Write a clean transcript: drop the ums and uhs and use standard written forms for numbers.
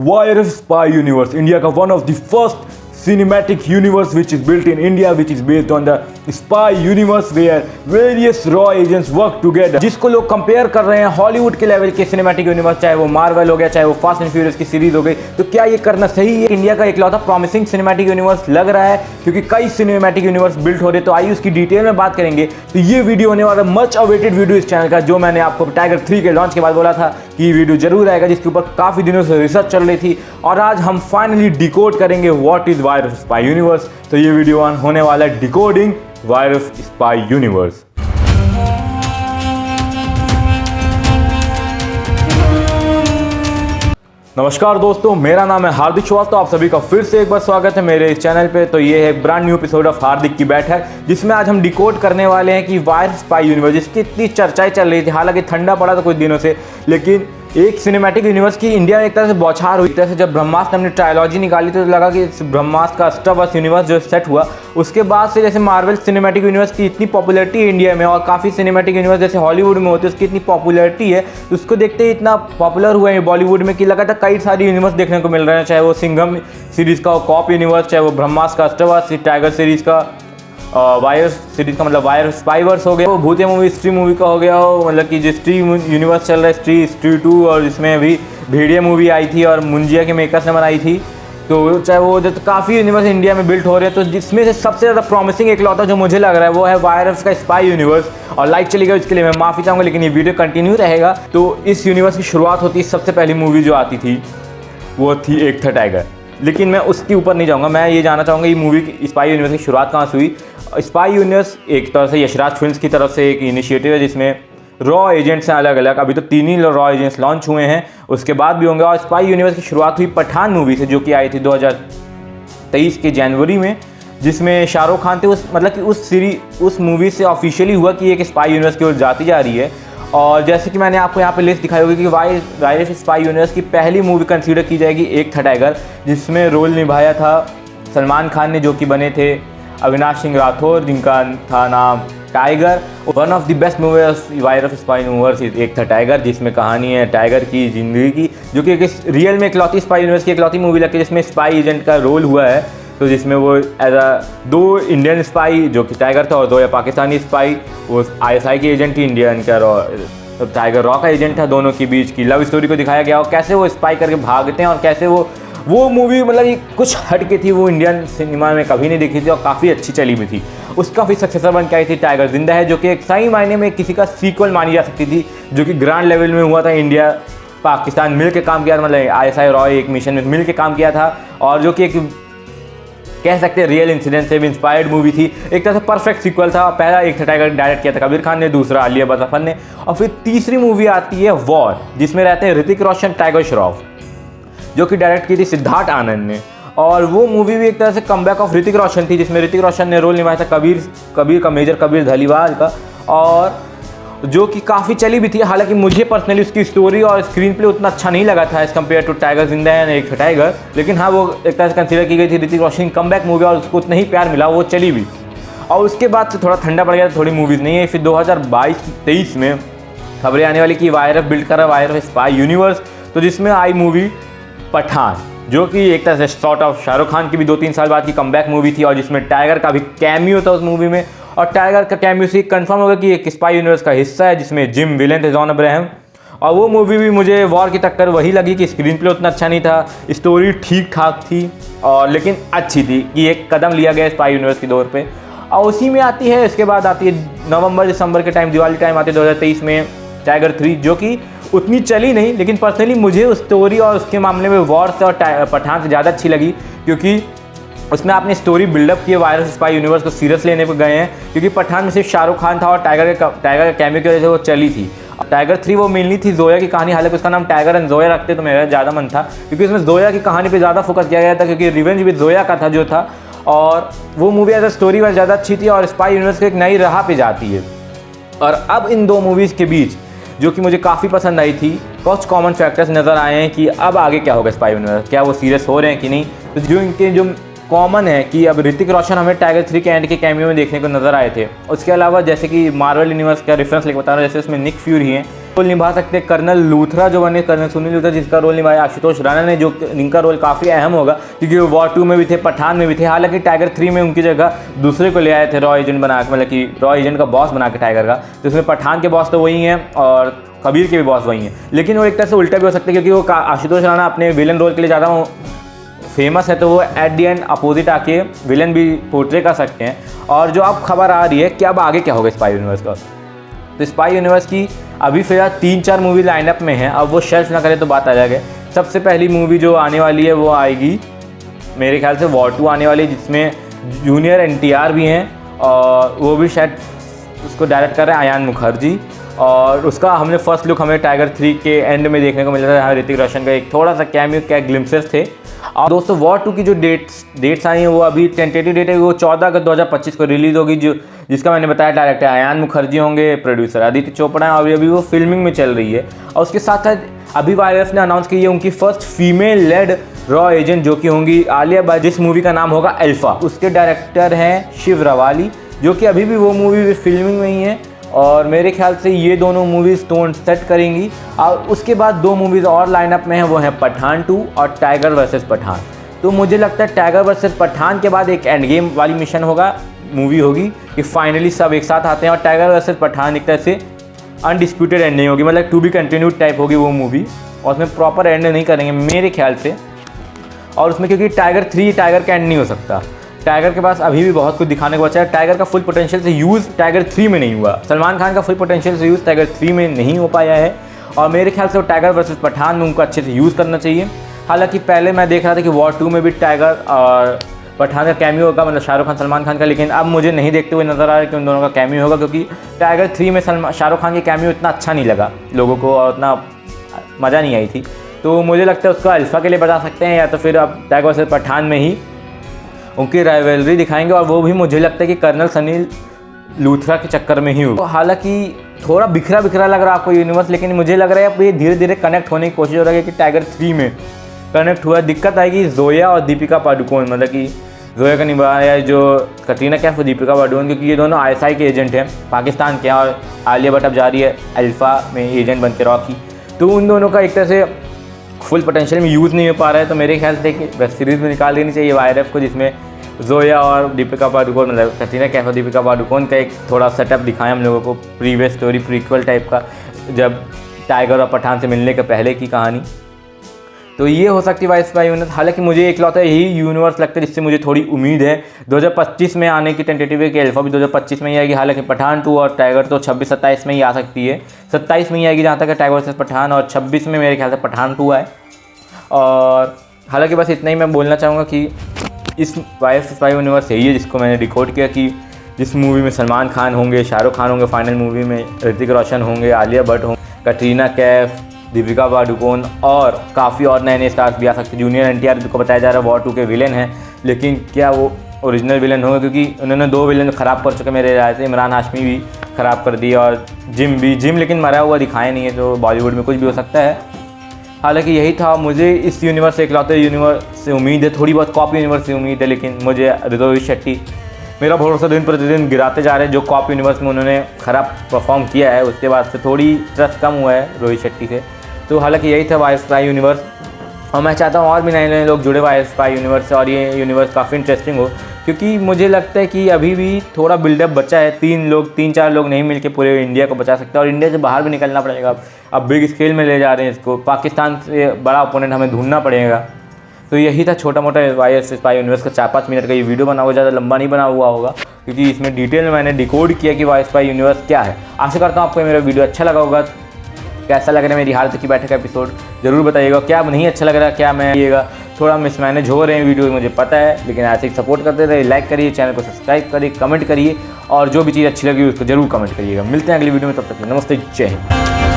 Wire Spy Universe, India का one of the first cinematic universe which is built in India, which is based on the spy universe where various raw agents work together, जिसको लोग compare कर रहे हैं Hollywood के level के cinematic universe, चाहे वो मार्वल हो गया, चाहे वो फास्ट एंड फ्यूरियस की सीरीज हो गई। तो क्या ये करना सही है? इंडिया का इकलौता प्रॉमिसिंग सिनेमैटिक यूनिवर्स लग रहा है, क्योंकि कई सिनेमैटिक यूनिवर्स बिल्ड हो रहे। तो आइए उसकी डिटेल में बात करेंगे। तो ये वीडियो होने वाला मच अवेटेड वीडियो इस चैनल का, जो मैंने आपको टाइगर 3 के लॉन्च के बाद बोला था कि ये वीडियो जरूर आएगा, जिसके ऊपर काफी दिनों से रिसर्च चल रही थी। और आज हम फाइनली डिकोड करेंगे what is wire spy universe. तो ये वीडियो होने वाला है डिकोडिंग वायर स्पाई यूनिवर्स। नमस्कार दोस्तों, मेरा नाम है हार्दिक श्रीवास्तव। आप सभी का फिर से एक बार स्वागत है मेरे इस चैनल पे। तो ये है एक ब्रांड न्यू एपिसोड ऑफ हार्दिक की बैठक, जिसमें आज हम डिकोड करने वाले हैं कि वायर स्पाई यूनिवर्स, जिसकी इतनी चर्चाएं चल रही थी, हालांकि ठंडा पड़ा था कुछ दिनों से, लेकिन एक सिनेमैटिक यूनिवर्स की इंडिया में एक तरह से बौछार हुई। तरह से जब ब्रह्मास्त्र ने ट्रायोलॉजी निकाली तो लगा कि ब्रह्मास्त्र का अस्टावर्स यूनिवर्स जो सेट हुआ, उसके बाद से जैसे मार्वल सिनेमैटिक यूनिवर्स की इतनी पॉपुलैरिटी है इंडिया में, और काफ़ी सिनेमैटिक यूनिवर्स जैसे हॉलीवुड में होते हैं उसकी इतनी पॉपुलैरिटी है, तो उसको देखते ही इतना पॉपुलर हुआ है बॉलीवुड में कि लगातार कई सारी यूनिवर्स देखने को मिल रहे हैं। चाहे वो सिंघम सीरीज़ का कॉप यूनिवर्स, चाहे वो ब्रह्मास्त्र का अस्टावर्स, टाइगर सीरीज़ का वायर सीरीज का मतलब वायर स्पाइवर्स हो गया, वो भूतिया मूवी स्ट्री मूवी का हो गया हो, मतलब कि जो स्ट्री यूनिवर्स चल रहा है, स्ट्री 2, और इसमें अभी भेड़िया मूवी आई थी और मुंजिया के मेकर्स ने बनाई थी। तो चाहे वो जो काफ़ी यूनिवर्स इंडिया में बिल्ड हो रहे हैं, तो जिसमें से सबसे ज़्यादा प्रॉमिसिंग एकलौता जो मुझे लग रहा है वो है वायर का स्पाई यूनिवर्स। और लाइक चली गई उसके लिए मैं माफ़ी चाहूँगा, लेकिन ये वीडियो कंटिन्यू रहेगा। तो इस यूनिवर्स की शुरुआत होती है, सबसे पहली मूवी जो आती थी वो थी एक था टाइगर, लेकिन मैं उसके ऊपर नहीं जाऊँगा। मैं ये जानना चाहूँगा ये मूवी की स्पाई यूनिवर्स की शुरुआत कहाँ से हुई। स्पाई यूनिवर्स एक तरह से यशराज फिल्म्स की तरफ से एक इनिशिएटिव है, जिसमें रॉ एजेंट्स हैं अलग अलग। अभी तो 3 ही रॉ एजेंट्स लॉन्च हुए हैं, उसके बाद भी होंगे। और स्पाई यूनिवर्स की शुरुआत हुई पठान मूवी से, जो कि आई थी 2023 के जनवरी में, जिसमें शाहरुख खान थे। उस मूवी से ऑफिशियली हुआ कि एक स्पाई यूनिवर्स की ओर जाती जा रही है। और जैसे कि मैंने आपको यहाँ पे लिस्ट दिखाई होगी कि वायर स्पाई यूनिवर्स की पहली मूवी कंसीडर की जाएगी एक था टाइगर, जिसमें रोल निभाया था सलमान खान ने, जो कि बने थे अविनाश सिंह राठौर, जिनका था नाम tiger. One of the best movie wire of spy universe एक था टाइगर, जिसमें कहानी है टाइगर की ज़िंदगी की, जो कि एक रियल में इकलौती स्पाई यूनिवर्स की इकलौती मूवी लगती है जिसमें स्पाई एजेंट का रोल हुआ है। तो जिसमें वो एज दो इंडियन स्पाई जो कि टाइगर था, और 2 पाकिस्तानी स्पाई, वो ISI की एजेंट थी, इंडियन का टाइगर रॉ का एजेंट था। दोनों के बीच की लव स्टोरी को दिखाया गया, और कैसे वो स्पाई करके भागते हैं, और कैसे वो मूवी मतलब कि कुछ हट के थी, वो इंडियन सिनेमा में कभी नहीं देखी थी और काफ़ी अच्छी चली भी थी। उसका फिर सक्सेसर बन के आई थी टाइगर जिंदा है, जो कि एक सही मायने में किसी का सीक्वल मानी जा सकती थी, जो कि ग्रांड लेवल में हुआ था। इंडिया पाकिस्तान मिल के काम किया था, मतलब ISI रॉ एक मिशन में मिल के काम किया था, और जो कि एक कह सकते हैं रियल इंसिडेंट से भी इंस्पायर्ड मूवी थी। एक तरह से परफेक्ट सीक्वल था। पहला एक था टाइगर डायरेक्ट किया था कबीर खान ने, दूसरा आलिया भट्ट अफन ने, और फिर तीसरी मूवी आती है वॉर, जिसमें रहते हैं ऋतिक रोशन, टाइगर श्रॉफ, जो कि डायरेक्ट की थी सिद्धार्थ आनंद ने। और वो मूवी भी एक तरह से कमबैक ऑफ ऋतिक रोशन थी, जिसमें ऋतिक रोशन ने रोल निभाया था कबीर का, मेजर कबीर धलीवाल का, और जो कि काफ़ी चली भी थी। हालांकि मुझे पर्सनली उसकी स्टोरी और स्क्रीन प्ले उतना अच्छा नहीं लगा था एज़ कम्पेयर टू टाइगर जिंदा है एक टाइगर, लेकिन हाँ वो एक तरह से कंसीडर की गई थी ऋतिक रोशन की कमबैक मूवी, और उसको उतना ही प्यार मिला, वो चली भी। और उसके बाद से थोड़ा ठंडा पड़ गया, थोड़ी मूवीज़ नहीं है। फिर 2022-23 में खबरें आने वाली कि वायर बिल्ड कर रहा है वायर स्पाई यूनिवर्स, तो जिसमें आई मूवी पठान, जो कि एक तरह से सॉर्ट ऑफ शाहरुख खान की भी 2-3 साल बाद की कमबैक मूवी थी, और जिसमें टाइगर का भी कैमियो था उस मूवी में। और टाइगर का कैमियो से कंफर्म होगा कि एक स्पाई यूनिवर्स का हिस्सा है, जिसमें जिम विलेन थे जॉन अब्राहम। और वो मूवी भी मुझे वॉर की टक्कर वही लगी कि स्क्रीन प्ले उतना अच्छा नहीं था, स्टोरी ठीक ठाक थी, और लेकिन अच्छी थी कि एक कदम लिया गया स्पाई यूनिवर्स के दौर पे। और उसी में आती है, इसके बाद आती है नवंबर-दिसंबर के टाइम, दिवाली टाइम आती है 2023 में टाइगर 3, जो कि उतनी चली नहीं, लेकिन पर्सनली मुझे उस स्टोरी और उसके मामले में वॉर से और पठान से ज़्यादा अच्छी लगी, क्योंकि उसमें आपने स्टोरी बिल्डअप की वायर स्पाई यूनिवर्स को सीरियस लेने पर गए हैं। क्योंकि पठान में सिर्फ शाहरुख खान था, और टाइगर का कैमियो की वजह से वो चली थी। टाइगर 3 वो मेनली थी जोया की कहानी, हालांकि उसका नाम टाइगर एंड जोया रखते तो मेरा ज़्यादा मन था, क्योंकि उसमें जोया की कहानी पे ज़्यादा फोकस किया गया था, क्योंकि रिवेंज विद जोया का था जो था, और वो movie as a story wise ज़्यादा अच्छी थी, और स्पाई यूनिवर्स को एक नई राह पे जाती है। और अब इन 2 मूवीज़ के बीच जो कि मुझे काफ़ी पसंद आई थी, कुछ कॉमन फैक्टर्स नज़र आए हैं कि अब आगे क्या होगा स्पाई यूनिवर्स, क्या वो सीरियस हो रहे हैं कि नहीं। तो जो इनके जो कॉमन है कि अब ऋतिक रोशन हमें टाइगर 3 के एंड के कैमियो में देखने को नज़र आए थे। उसके अलावा जैसे कि मार्वल यूनिवर्स का रेफरेंस लेकर बता रहा हूँ, जैसे उसमें निक फ्यूरी हैं, रोल निभा सकते हैं कर्नल लूथरा जो बने, कर्नल सुनील लूथरा, जिसका रोल निभाया आशुतोष राणा ने, जो इनका रोल काफ़ी अहम होगा क्योंकि वो वॉर 2 में भी थे, पठान में भी थे। हालांकि टाइगर 3 में उनकी जगह दूसरे को ले आए थे रॉ एजेंट बना के, मतलब कि रॉ एजेंट का बॉस बना के टाइगर का। तो इसमें पठान के बॉस तो वही हैं और कबीर के भी बॉस वही हैं, लेकिन वो एक तरह से उल्टा भी हो सकता है क्योंकि वो आशुतोष राणा अपने विलन रोल के लिए ज़्यादा फेमस है, तो वो एट दी एंड अपोजिट आके विलन भी पोर्ट्रे कर सकते हैं। और जो अब खबर आ रही है कि अब आगे क्या होगा स्पाई यूनिवर्स का, तो स्पाई यूनिवर्स की अभी फिलहाल 3-4 मूवी लाइनअप में है। अब वो शेल्फ ना करे तो बात आ जाएगी। सबसे पहली मूवी जो आने वाली है वो आएगी मेरे ख्याल से वॉर 2 आने वाली है, जिसमें जूनियर NTR भी हैं और वो भी शायद उसको डायरेक्ट कर रहे हैं अयान मुखर्जी। और उसका हमने फर्स्ट लुक हमें टाइगर 3 के एंड में देखने को मिला था, जहाँ ऋतिक रोशन का एक थोड़ा सा कैमियो क्या ग्लिम्सेस थे। और दोस्तों वॉर 2 की जो डेट्स आई हैं वो अभी टेंटेटिव डेट है, वो 14 अगस्त 2025 को रिलीज़ होगी, जिसका मैंने बताया डायरेक्टर अयान मुखर्जी होंगे, प्रोड्यूसर आदित्य चोपड़ा है और अभी वो फिल्मिंग में चल रही है। और उसके साथ साथ अभी वायरस ने अनाउंस की है उनकी फर्स्ट फीमेल लेड रॉ एजेंट जो कि होंगी आलिया भट्ट, जिस मूवी का नाम होगा अल्फा। उसके डायरेक्टर हैं शिव रवाली, जो कि अभी भी वो मूवी भी फिल्मिंग में ही है और मेरे ख्याल से ये दोनों मूवीज़ टोन सेट करेंगी। और उसके बाद 2 मूवीज़ और लाइनअप में हैं, वो हैं पठान 2 और टाइगर वर्सेस पठान। तो मुझे लगता है टाइगर वर्सेस पठान के बाद एक एंड गेम वाली मिशन होगा, मूवी होगी कि फाइनली सब एक साथ आते हैं। और टाइगर वर्सेस पठान एक तरह से अनडिस्प्यूटेड एंडिंग होगी, मतलब टू बी कंटिन्यूड टाइप होगी वो मूवी, और उसमें प्रॉपर एंड नहीं करेंगे मेरे ख्याल से। और उसमें क्योंकि टाइगर 3 टाइगर का एंड नहीं हो सकता, टाइगर के पास अभी भी बहुत कुछ दिखाने को बचा है। टाइगर का फुल पोटेंशियल से यूज़ टाइगर 3 में नहीं हुआ, सलमान खान का फुल पोटेंशियल से यूज़ टाइगर 3 में नहीं हो पाया है। और मेरे ख्याल से वो टाइगर वर्सेस पठान में उनको अच्छे से यूज़ करना चाहिए। हालांकि पहले मैं देख रहा था कि वॉर 2 में भी टाइगर और पठान का कैमियो होगा, मतलब शाहरुख खान सलमान खान का, लेकिन अब मुझे नहीं देखते हुए नज़र आ रहा है कि उन दोनों का कैमियो होगा, क्योंकि टाइगर 3 में शाहरुख खान के कैमियो इतना अच्छा नहीं लगा लोगों को और उतना मज़ा नहीं आई थी। तो मुझे लगता है उसको अल्फा के लिए बता सकते हैं, या तो फिर अब टाइगर वर्सेस पठान में ही उनकी राइवलरी दिखाएंगे, और वो भी मुझे लगता है कि कर्नल सुनील लूथरा के चक्कर में ही हो। तो हालांकि थोड़ा बिखरा बिखरा लग रहा है आपको यूनिवर्स, लेकिन मुझे लग रहा है अब ये धीरे धीरे कनेक्ट होने की कोशिश हो रही है कि टाइगर 3 में कनेक्ट हुआ। दिक्कत आएगी जोया और दीपिका पादुकोण, मतलब कि जोया का निभाया जो कटरीना कैफ और दीपिका पादुकोण, क्योंकि ये दोनों ISI के एजेंट हैं पाकिस्तान के, और आलिया भट्ट अब जा रही है अल्फा में एजेंट बन के रॉकी। तो उन दोनों का एक तरह से फुल पोटेंशियल में यूज़ नहीं हो पा रहा है। तो मेरे ख्याल से कि वेब सीरीज़ में निकाल देनी चाहिए YRF को, जिसमें जोया और दीपिका पादुकोण, मतलब कटरीना कैफ और दीपिका पादुकोण का एक थोड़ा सेटअप दिखाएं हम लोगों को, प्रीवियस स्टोरी प्रीक्वल टाइप का, जब टाइगर और पठान से मिलने के पहले की कहानी। तो ये हो सकती है स्पाई यूनिवर्स। हालांकि मुझे इकलौता यही यूनिवर्स लगता है जिससे मुझे थोड़ी उम्मीद है 2025 में आने की टेंटेटिव है कि अल्फा भी 2025 में ही आएगी। हालांकि पठान 2 और टाइगर तो 26-27 में ही आ सकती है, 27 में ही आएगी जहाँ तक है टाइगर वर्सेस पठान, और 26 में मेरे ख्याल से पठान 2 आए। और हालांकि बस इतना ही मैं बोलना चाहूँगा कि इस स्पाई यूनिवर्स यही है जिसको मैंने डिकोड किया, कि जिस मूवी में सलमान खान होंगे, शाहरुख खान होंगे, फाइनल मूवी में ऋतिक रोशन होंगे, आलिया भट्ट होंगे, कटरीना कैफ, दीपिका पादुकोण और काफ़ी और नए नए स्टार्स भी आ सकते हैं। जूनियर NTR जिसको बताया जा रहा है वॉर 2 के विलेन हैं, लेकिन क्या वो ओरिजिनल विलन होंगे, क्योंकि उन्होंने 2 विलन ख़राब कर चुके मेरे राय से। इमरान हाशमी भी ख़राब कर दिया और जिम लेकिन मरा हुआ दिखाया नहीं है, तो बॉलीवुड में कुछ भी हो सकता है। हालांकि यही था, मुझे इस यूनिवर्स से इकलौते यूनिवर्स से उम्मीद है, थोड़ी बहुत कॉपी यूनिवर्स से उम्मीद है, लेकिन मुझे रोहित शेट्टी मेरा भरोसा दिन प्रतिदिन गिराते जा रहे हैं। जो कॉपी यूनिवर्स में उन्होंने ख़राब परफॉर्म किया है उसके बाद से थोड़ी ट्रस्ट कम हुआ है रोहित शेट्टी से। तो हालांकि यही था वाई स्पाई यूनिवर्स, और मैं चाहता हूँ और भी नए नए लोग जुड़े वाई स्पाई यूनिवर्स से और ये यूनिवर्स काफ़ी इंटरेस्टिंग हो, क्योंकि मुझे लगता है कि अभी भी थोड़ा बिल्डअप बचा है। 3-4 लोग नहीं मिलके पूरे इंडिया को बचा सकते, और इंडिया से बाहर भी निकलना पड़ेगा। अब बिग स्केल में ले जा रहे हैं इसको, पाकिस्तान से बड़ा ओपोनेंट हमें ढूंढना पड़ेगा। तो यही था छोटा मोटा वाई स्पाई यूनिवर्स का 4-5 मिनट का ये वीडियो बना हुआ, ज़्यादा लंबा नहीं बना हुआ होगा, क्योंकि इसमें डिटेल में मैंने डिकोड किया कि वाई स्पाई यूनिवर्स क्या है। आशा करता हूँ आपको मेरा वीडियो अच्छा लगा होगा। कैसा लग रहा है मेरी हार्दिक की बैठक का एपिसोड ज़रूर बताइएगा। क्या नहीं अच्छा लग रहा है, क्या मैं ये थोड़ा मिसमैनेज हो रहे हैं वीडियो, मुझे पता है, लेकिन ऐसे ही सपोर्ट करते रहिए, लाइक करिए, चैनल को सब्सक्राइब करिए, कमेंट करिए, और जो भी चीज़ अच्छी लगी उसको जरूर कमेंट करिएगा। मिलते हैं अगली वीडियो में, तब तक नमस्ते, जय हिंद।